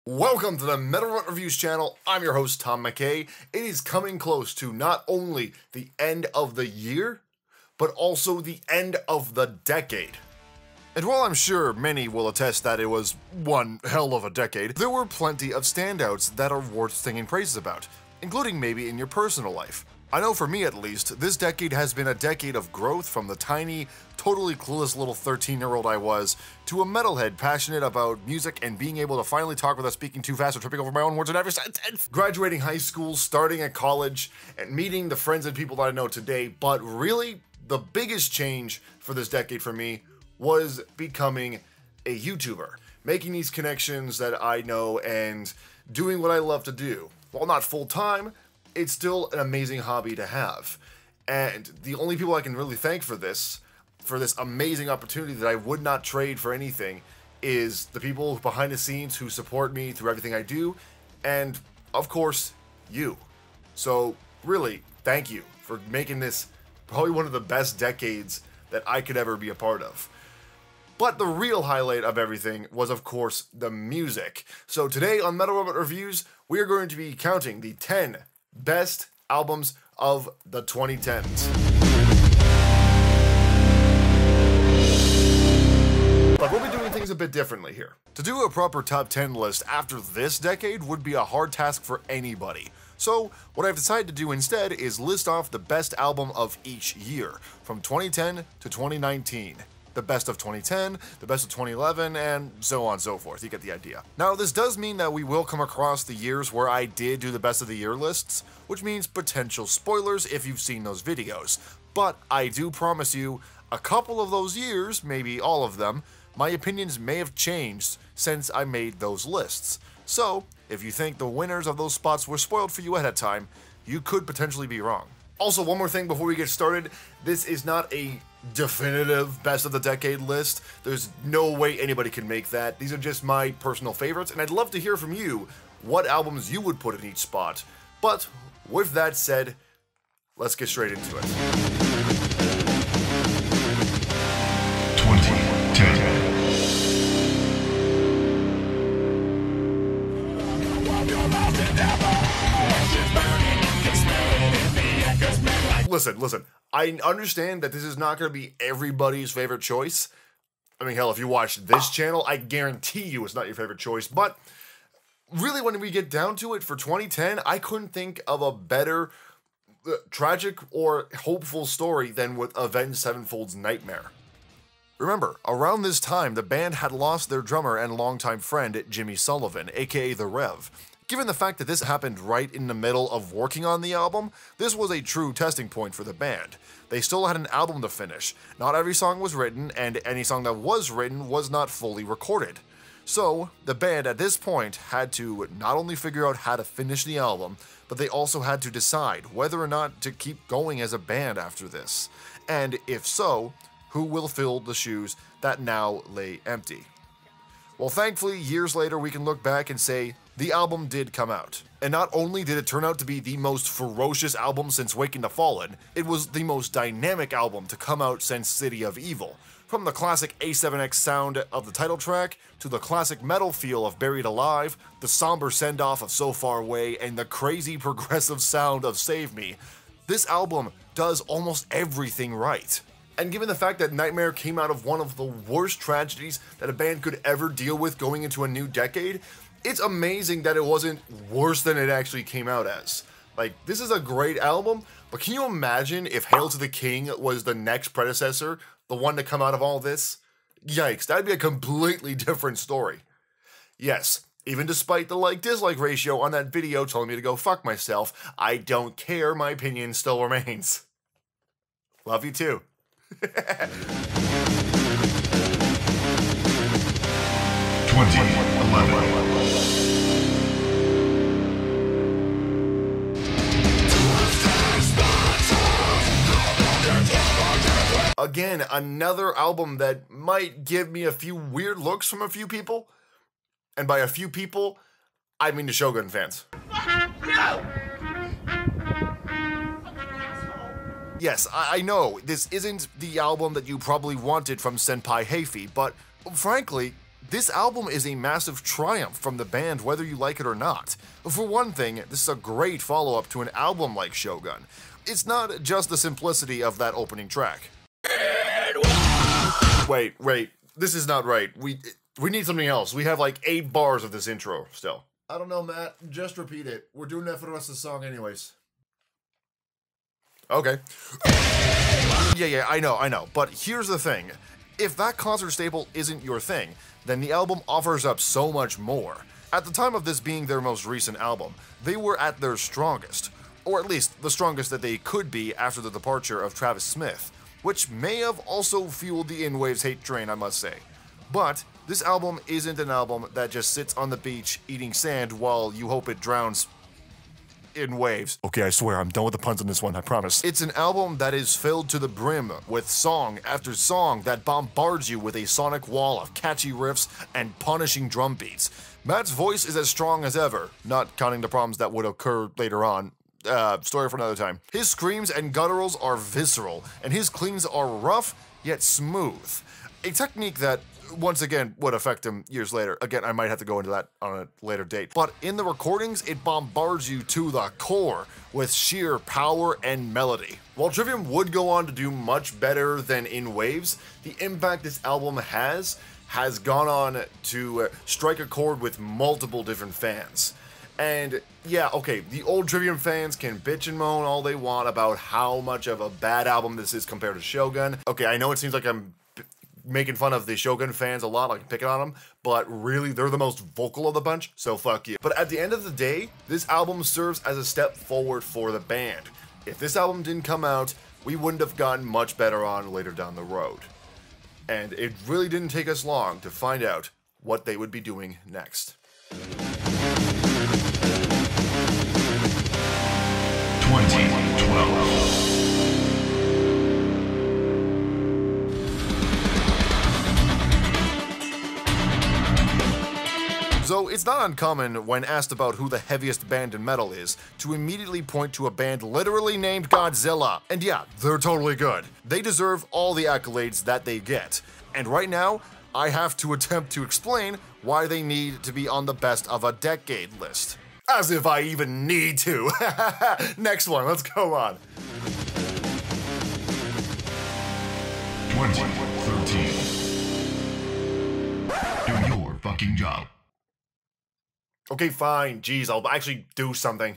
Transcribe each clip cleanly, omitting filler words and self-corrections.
Welcome to the Metal Robot Reviews channel. I'm your host, Tom McKay. It is coming close to not only the end of the year, but also the end of the decade. And while I'm sure many will attest that it was one hell of a decade, there were plenty of standouts that are worth singing praises about, including maybe in your personal life. I know for me at least, this decade has been a decade of growth from the tiny, totally clueless little 13-year-old I was, to a metalhead passionate about music and being able to finally talk without speaking too fast or tripping over my own words in every sentence. Graduating high school, starting at college, and meeting the friends and people that I know today, but really, the biggest change for this decade for me was becoming a YouTuber. Making these connections that I know and doing what I love to do. While not full-time, it's still an amazing hobby to have. And the only people I can really thank for this amazing opportunity that I would not trade for anything, is the people behind the scenes who support me through everything I do, and of course, you. So really, thank you for making this probably one of the best decades that I could ever be a part of. But the real highlight of everything was, of course, the music. So today on Metal Robot Reviews, we are going to be counting the 10 best albums of the 2010s. But we'll be doing things a bit differently here. To do a proper top 10 list after this decade would be a hard task for anybody. So what I've decided to do instead is list off the best album of each year, from 2010 to 2019. The best of 2010, the best of 2011, and so on and so forth. You get the idea. Now, this does mean that we will come across the years where I did do the best of the year lists, which means potential spoilers if you've seen those videos. But I do promise you, a couple of those years, maybe all of them, my opinions may have changed since I made those lists. So, if you think the winners of those spots were spoiled for you ahead of time, you could potentially be wrong. Also, one more thing before we get started, this is not a definitive best of the decade list. There's no way anybody can make that. These are just my personal favorites, and I'd love to hear from you what albums you would put in each spot. But with that said, let's get straight into it. 2010. Listen, I understand that this is not going to be everybody's favorite choice. I mean, hell, if you watch this channel, I guarantee you it's not your favorite choice. But really, when we get down to it, for 2010, I couldn't think of a better tragic or hopeful story than with Avenged Sevenfold's Nightmare. Remember, around this time, the band had lost their drummer and longtime friend, Jimmy Sullivan, aka The Rev. Given the fact that this happened right in the middle of working on the album, this was a true testing point for the band. They still had an album to finish. Not every song was written, and any song that was written was not fully recorded. So, the band at this point had to not only figure out how to finish the album, but they also had to decide whether or not to keep going as a band after this. And if so, who will fill the shoes that now lay empty? Well, thankfully, years later, we can look back and say, the album did come out. And not only did it turn out to be the most ferocious album since Waking the Fallen, it was the most dynamic album to come out since City of Evil. From the classic A7X sound of the title track, to the classic metal feel of Buried Alive, the somber send-off of So Far Away, and the crazy progressive sound of Save Me, this album does almost everything right. And given the fact that Nightmare came out of one of the worst tragedies that a band could ever deal with going into a new decade, it's amazing that it wasn't worse than it actually came out as. Like, this is a great album, but can you imagine if Hail to the King was the next predecessor, the one to come out of all this? Yikes, that'd be a completely different story. Yes, even despite the like-dislike ratio on that video telling me to go fuck myself, I don't care, my opinion still remains. Love you too. 2011. Again, another album that might give me a few weird looks from a few people. And by a few people, I mean the Shogun fans. No! Yes, I know, this isn't the album that you probably wanted from Senpai Heifi, but frankly, This album is a massive triumph from the band whether you like it or not. For one thing, this is a great follow-up to an album like Shogun. It's not just the simplicity of that opening track. Wait, this is not right. We need something else. We have like 8 bars of this intro still. I don't know, Matt. Just repeat it. We're doing that for the rest of the song anyways. Okay. Yeah, I know. But here's the thing. If that concert staple isn't your thing, then the album offers up so much more. At the time of this being their most recent album, they were at their strongest. Or at least, the strongest that they could be after the departure of Travis Smith, which may have also fueled the In Waves hate train, I must say. But this album isn't an album that just sits on the beach eating sand while you hope it drowns in waves. Okay, I swear, I'm done with the puns on this one, I promise. It's an album that is filled to the brim with song after song that bombards you with a sonic wall of catchy riffs and punishing drum beats. Matt's voice is as strong as ever, not counting the problems that would occur later on. Story for another time. His screams and gutturals are visceral, and his cleans are rough, yet smooth. A technique that, once again, would affect him years later. Again, I might have to go into that on a later date. But in the recordings, it bombards you to the core with sheer power and melody. While Trivium would go on to do much better than In Waves, the impact this album has gone on to strike a chord with multiple different fans. And yeah, okay, the old Trivium fans can bitch and moan all they want about how much of a bad album this is compared to Shogun. Okay, I know it seems like I'm making fun of the Shogun fans a lot, like picking on them, but really, they're the most vocal of the bunch, so fuck you. But at the end of the day, this album serves as a step forward for the band. If this album didn't come out, we wouldn't have gotten much better on later down the road. And it really didn't take us long to find out what they would be doing next. 2012. So it's not uncommon when asked about who the heaviest band in metal is to immediately point to a band literally named Godzilla. And yeah, they're totally good. They deserve all the accolades that they get. And right now, I have to attempt to explain why they need to be on the best of a decade list. As if I even need to. Next one, let's go on. 2013. Do your fucking job. Okay, fine. Jeez, I'll actually do something.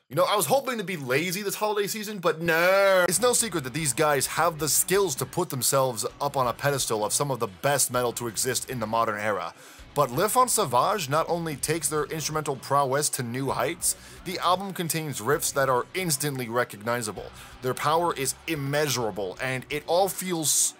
You know, I was hoping to be lazy this holiday season, but no. It's no secret that these guys have the skills to put themselves up on a pedestal of some of the best metal to exist in the modern era. But L'Enfant Sauvage not only takes their instrumental prowess to new heights, the album contains riffs that are instantly recognizable. Their power is immeasurable, and it all feels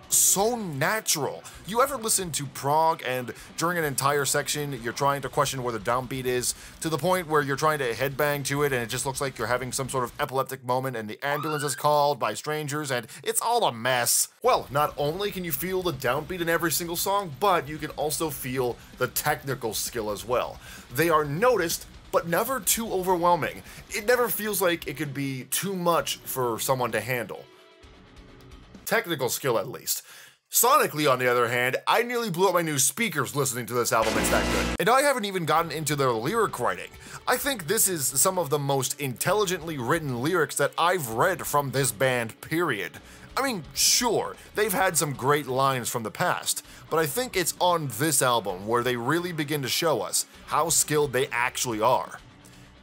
so natural. You ever listen to prog and during an entire section you're trying to question where the downbeat is to the point where you're trying to headbang to it and it just looks like you're having some sort of epileptic moment and the ambulance is called by strangers and it's all a mess? Well, not only can you feel the downbeat in every single song, but you can also feel the technical skill as well. They are noticed, but never too overwhelming. It never feels like it could be too much for someone to handle. Technical skill, at least. Sonically, on the other hand, I nearly blew up my new speakers listening to this album. It's that good. And I haven't even gotten into their lyric writing. I think this is some of the most intelligently written lyrics that I've read from this band, period. I mean, sure, they've had some great lines from the past, but I think it's on this album where they really begin to show us how skilled they actually are.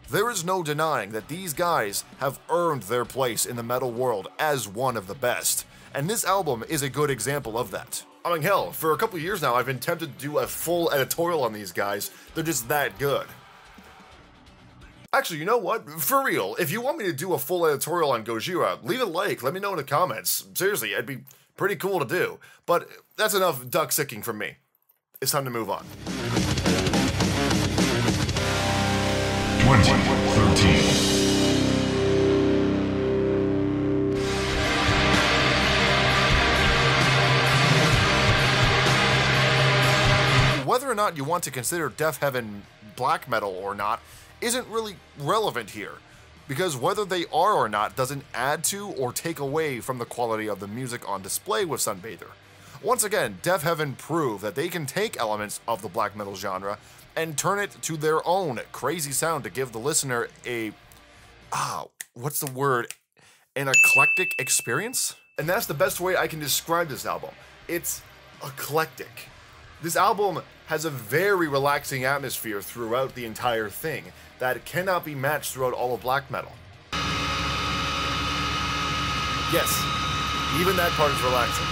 There is no denying that these guys have earned their place in the metal world as one of the best. And this album is a good example of that. I mean, hell, for a couple years now, I've been tempted to do a full editorial on these guys. They're just that good. Actually, you know what? For real, if you want me to do a full editorial on Gojira, leave a like, let me know in the comments. Seriously, it'd be pretty cool to do. But that's enough duck-sicking from me. It's time to move on. 2013. Whether or not you want to consider Death Heaven black metal or not isn't really relevant here, because whether they are or not doesn't add to or take away from the quality of the music on display with Sunbather. Once again, Deaf Heaven proved that they can take elements of the black metal genre and turn it to their own crazy sound to give the listener a, what's the word? An eclectic experience? And that's the best way I can describe this album. It's eclectic. This album has a very relaxing atmosphere throughout the entire thing that cannot be matched throughout all of black metal. Yes, even that part is relaxing.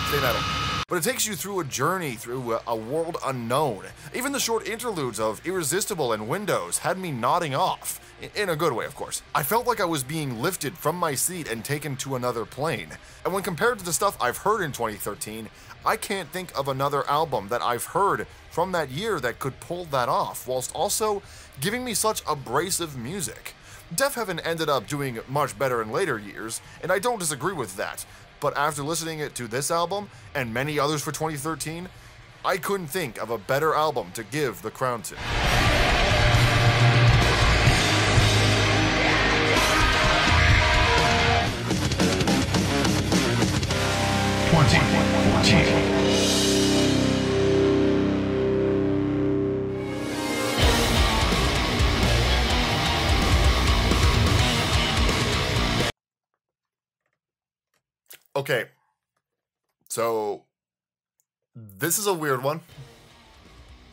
Stay metal. But it takes you through a journey through a world unknown. Even the short interludes of Irresistible and Windows had me nodding off. In a good way, of course. I felt like I was being lifted from my seat and taken to another plane. And when compared to the stuff I've heard in 2013, I can't think of another album that I've heard from that year that could pull that off, whilst also giving me such abrasive music. Deaf Heaven ended up doing much better in later years, and I don't disagree with that. But after listening to this album, and many others for 2013, I couldn't think of a better album to give the crown to. 2014. Okay, so this is a weird one.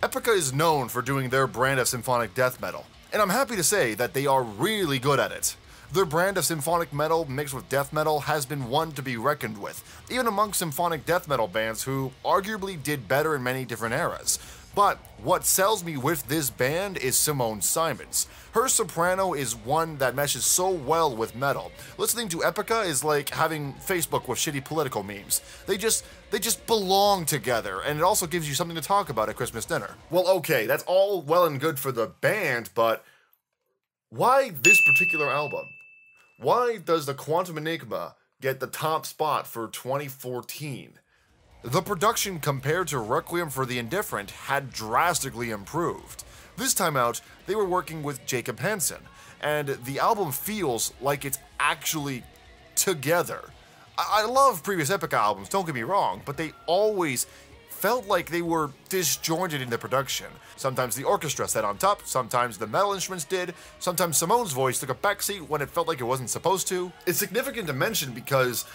Epica is known for doing their brand of symphonic death metal, and I'm happy to say that they are really good at it. Their brand of symphonic metal mixed with death metal has been one to be reckoned with, even among symphonic death metal bands who arguably did better in many different eras. But what sells me with this band is Simone Simons. Her soprano is one that meshes so well with metal. Listening to Epica is like having Facebook with shitty political memes. They just belong together, and it also gives you something to talk about at Christmas dinner. Well, okay, that's all well and good for the band, but why this particular album? Why does the Quantum Enigma get the top spot for 2014? The production compared to Requiem for the Indifferent had drastically improved. This time out, they were working with Jacob Hansen, and the album feels like it's actually together. I love previous Epica albums, don't get me wrong, but they always felt like they were disjointed in the production. Sometimes the orchestra sat on top, sometimes the metal instruments did, sometimes Simone's voice took a backseat when it felt like it wasn't supposed to. It's significant to mention because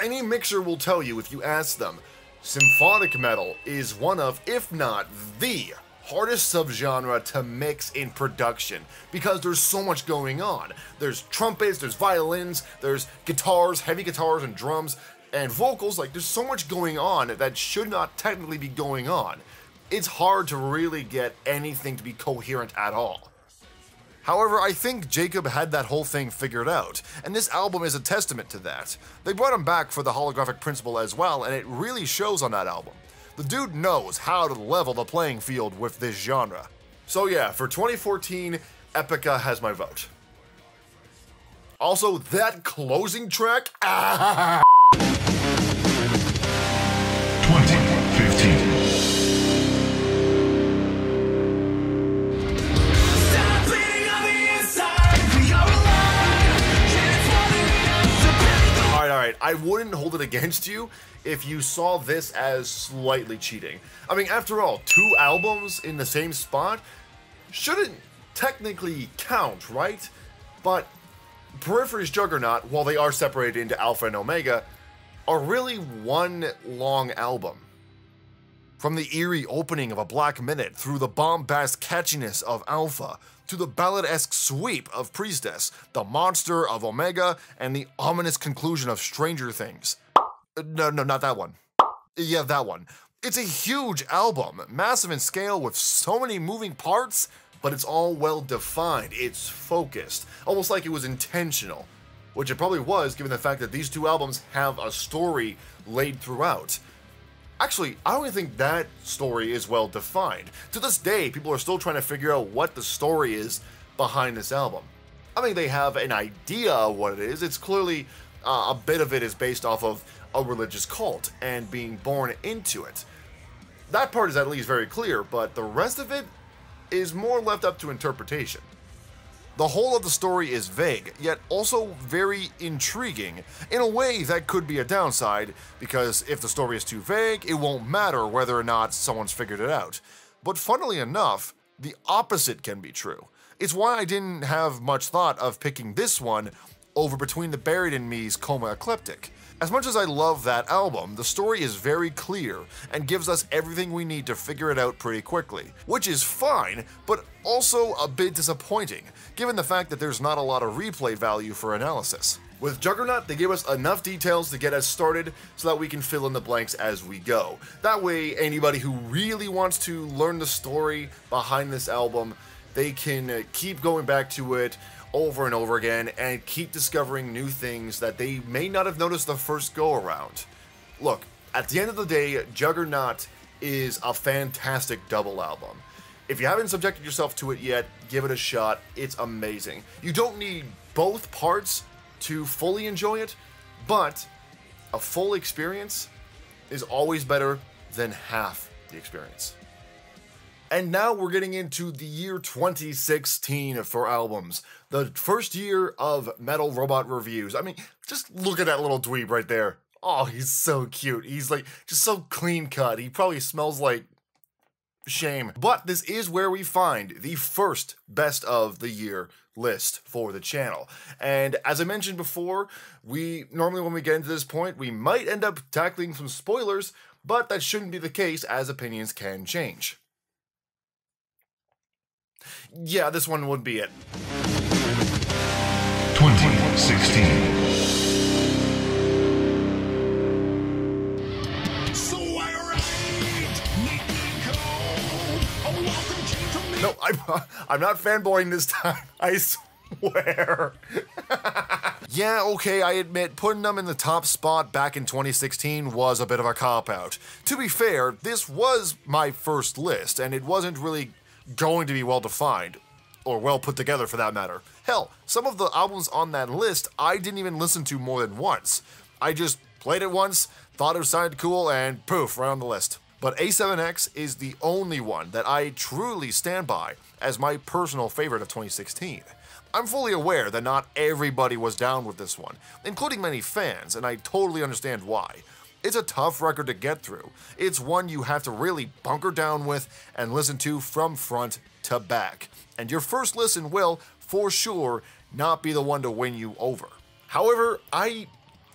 any mixer will tell you if you ask them, symphonic metal is one of, if not the hardest subgenre to mix in production because there's so much going on. There's trumpets, there's violins, there's guitars, heavy guitars and drums, and vocals. Like, there's so much going on that should not technically be going on. It's hard to really get anything to be coherent at all. However, I think Jacob had that whole thing figured out, and this album is a testament to that. They brought him back for the holographic principle as well, and it really shows on that album. The dude knows how to level the playing field with this genre. So yeah, for 2014, Epica has my vote. Also, that closing track, 2015. Alright, I wouldn't hold it against you if you saw this as slightly cheating. I mean, after all, 2 albums in the same spot shouldn't technically count, right? But Periphery's Juggernaut, while they are separated into Alpha and Omega, are really one long album. From the eerie opening of A Black Minute through the bombast catchiness of Alpha, to the ballad-esque sweep of Priestess, the monster of Omega, and the ominous conclusion of Stranger Things. No, not that one. Yeah, that one. It's a huge album, massive in scale with so many moving parts, but it's all well defined, it's focused, almost like it was intentional. Which it probably was, given the fact that these 2 albums have a story laid throughout. Actually, I don't even think that story is well defined. To this day, people are still trying to figure out what the story is behind this album. I mean, they have an idea of what it is. It's clearly, a bit of it is based off of a religious cult and being born into it. That part is at least very clear, but the rest of it is more left up to interpretation. The whole of the story is vague, yet also very intriguing, in a way that could be a downside, because if the story is too vague, it won't matter whether or not someone's figured it out. But funnily enough, the opposite can be true. It's why I didn't have much thought of picking this one over Between the Buried and Me's Coma Ecliptic. As much as I love that album, the story is very clear and gives us everything we need to figure it out pretty quickly, which is fine, but also a bit disappointing, given the fact that there's not a lot of replay value for analysis. With Juggernaut, they give us enough details to get us started so that we can fill in the blanks as we go. That way, anybody who really wants to learn the story behind this album, they can keep going back to it over and over again and keep discovering new things that they may not have noticed the first go around. Look, at the end of the day, Juggernaut is a fantastic double album. If you haven't subjected yourself to it yet, give it a shot. It's amazing. You don't need both parts to fully enjoy it, but a full experience is always better than half the experience. And now we're getting into the year 2016 for albums. The first year of Metal Robot reviews. I mean, just look at that little dweeb right there. Oh, he's so cute. He's like, just so clean cut. He probably smells like shame. But this is where we find the first best of the year list for the channel. And as I mentioned before, we normally when we get into this point, we might end up tackling some spoilers, but that shouldn't be the case as opinions can change. Yeah, this one would be it. 2016. No, I'm not fanboying this time. I swear. Yeah, okay, I admit putting them in the top spot back in 2016 was a bit of a cop-out. To be fair, this was my first list, and it wasn't really going to be well-defined, or well put together for that matter. Hell, some of the albums on that list I didn't even listen to more than once. I just played it once, thought it sounded cool, and poof, right on the list. But A7X is the only one that I truly stand by as my personal favorite of 2016. I'm fully aware that not everybody was down with this one, including many fans, and I totally understand why. It's a tough record to get through. It's one you have to really bunker down with and listen to from front to back. And your first listen will, for sure, not be the one to win you over. However, I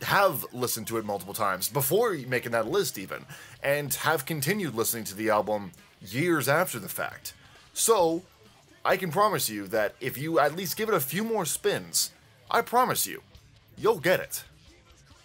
have listened to it multiple times before making that list even, and have continued listening to the album years after the fact. So, I can promise you that if you at least give it a few more spins, I promise you, you'll get it.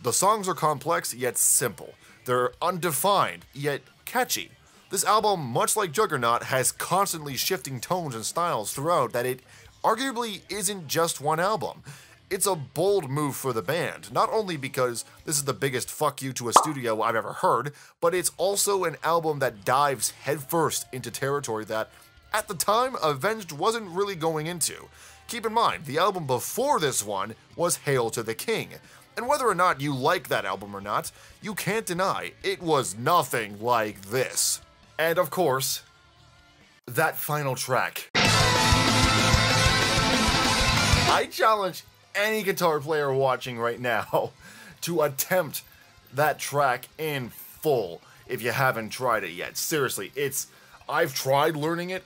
The songs are complex yet simple. They're undefined yet catchy. This album, much like Juggernaut, has constantly shifting tones and styles throughout that it arguably isn't just one album. It's a bold move for the band, not only because this is the biggest fuck you to a studio I've ever heard, but it's also an album that dives headfirst into territory that, at the time, Avenged wasn't really going into. Keep in mind, the album before this one was Hail to the King. And whether or not you like that album or not, you can't deny it was nothing like this. And of course, that final track. I challenge any guitar player watching right now to attempt that track in full if you haven't tried it yet. Seriously, I've tried learning it.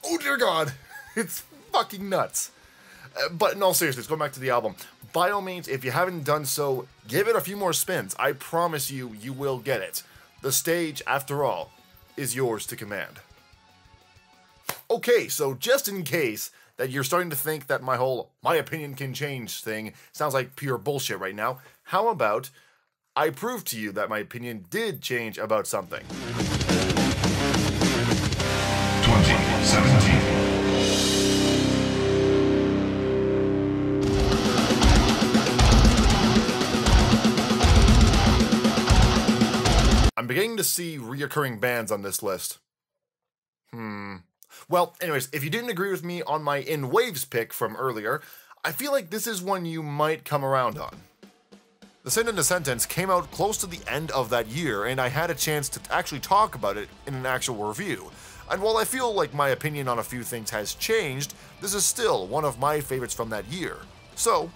Oh dear God, it's fucking nuts. But in all seriousness, going back to the album, by all means, if you haven't done so, give it a few more spins. I promise you, you will get it. The stage, after all, is yours to command. Okay, so just in case that you're starting to think that my whole "my opinion can change" thing sounds like pure bullshit right now, how about I prove to you that my opinion did change about something? 2017. I'm beginning to see reoccurring bands on this list. Well, anyways, if you didn't agree with me on my In Waves pick from earlier, I feel like this is one you might come around on. The Sin into Sentence came out close to the end of that year, and I had a chance to actually talk about it in an actual review. And while I feel like my opinion on a few things has changed, this is still one of my favorites from that year. So,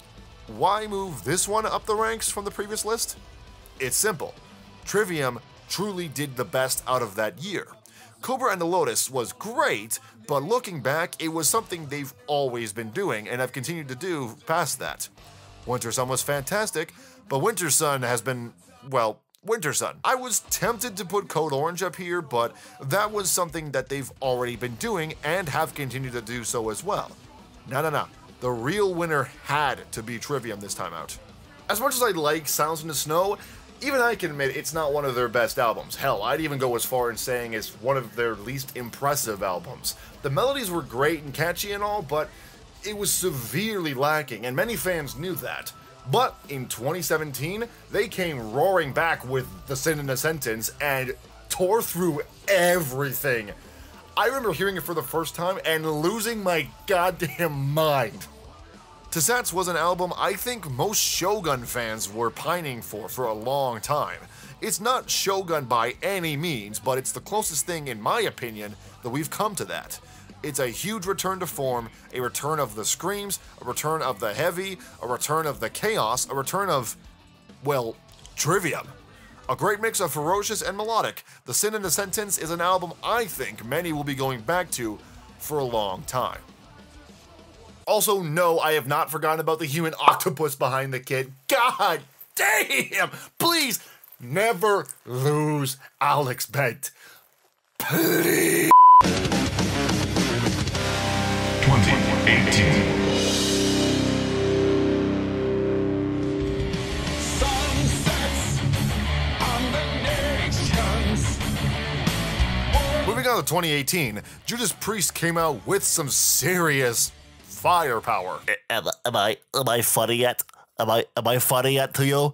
why move this one up the ranks from the previous list? It's simple. Trivium truly did the best out of that year. Cobra and the Lotus was great, but looking back, it was something they've always been doing and have continued to do past that. Winter Sun was fantastic, but Winter Sun has been, well, Winter Sun. I was tempted to put Code Orange up here, but that was something that they've already been doing and have continued to do so as well. No. The real winner had to be Trivium this time out. As much as I like Silence in the Snow, even I can admit it's not one of their best albums. Hell, I'd even go as far in saying it's one of their least impressive albums. The melodies were great and catchy and all, but it was severely lacking, and many fans knew that. But in 2017, they came roaring back with The Sin in a Sentence and tore through everything. I remember hearing it for the first time and losing my goddamn mind. Tissats was an album I think most Shogun fans were pining for a long time. It's not Shogun by any means, but it's the closest thing, in my opinion, that we've come to that. It's a huge return to form, a return of the screams, a return of the heavy, a return of the chaos, a return of, well, Trivium. A great mix of ferocious and melodic, The Sin in a Sentence is an album I think many will be going back to for a long time. Also, no, I have not forgotten about the human octopus behind the kid. God damn! Please, never lose Alex Bent. Please! 2018. Moving on to 2018, Judas Priest came out with some serious firepower. Am I funny yet? Am I funny yet to you?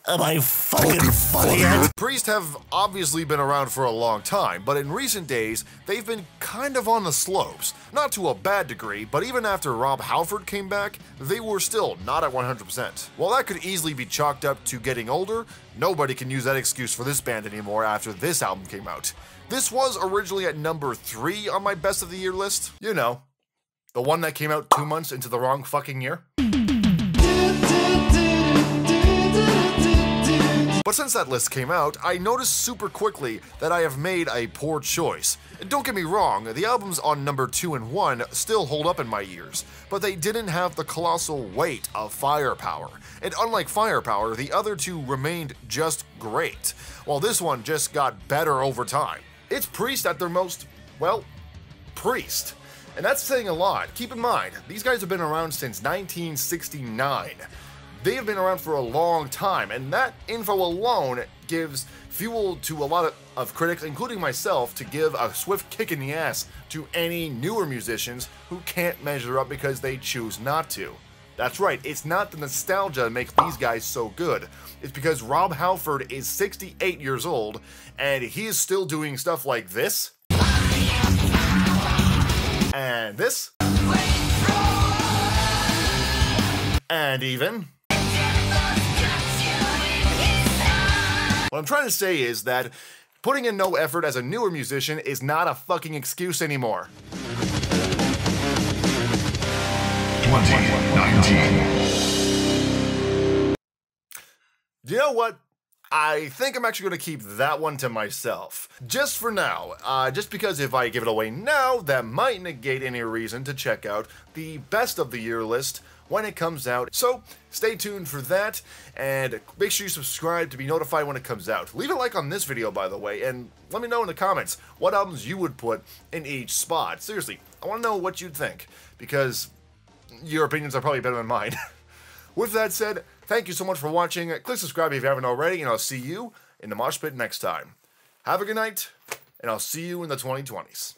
Am I fucking funny yet? Priest have obviously been around for a long time, but in recent days, they've been kind of on the slopes. Not to a bad degree, but even after Rob Halford came back, they were still not at 100%. While that could easily be chalked up to getting older, nobody can use that excuse for this band anymore after this album came out. This was originally at number 3 on my best of the year list. You know, the one that came out 2 months into the wrong fucking year. But since that list came out, I noticed super quickly that I have made a poor choice. Don't get me wrong, the albums on number 2 and 1 still hold up in my ears, but they didn't have the colossal weight of Firepower. And unlike Firepower, the other two remained just great, while this one just got better over time. It's Priest at their most, well, Priest. And that's saying a lot. Keep in mind, these guys have been around since 1969. They have been around for a long time, and that info alone gives fuel to a lot of critics, including myself, to give a swift kick in the ass to any newer musicians who can't measure up because they choose not to. That's right, it's not the nostalgia that makes these guys so good. It's because Rob Halford is 68 years old, and he is still doing stuff like this. And this. And even. What I'm trying to say is that putting in no effort as a newer musician is not a fucking excuse anymore. 2019. You know what? I think I'm actually going to keep that one to myself. Just for now. Just because if I give it away now, that might negate any reason to check out the best of the year list when it comes out. So stay tuned for that, and make sure you subscribe to be notified when it comes out. Leave a like on this video, by the way, and let me know in the comments what albums you would put in each spot. Seriously, I want to know what you'd think, because your opinions are probably better than mine. With that said, thank you so much for watching. Click subscribe if you haven't already, and I'll see you in the mosh pit next time. Have a good night, and I'll see you in the 2020s.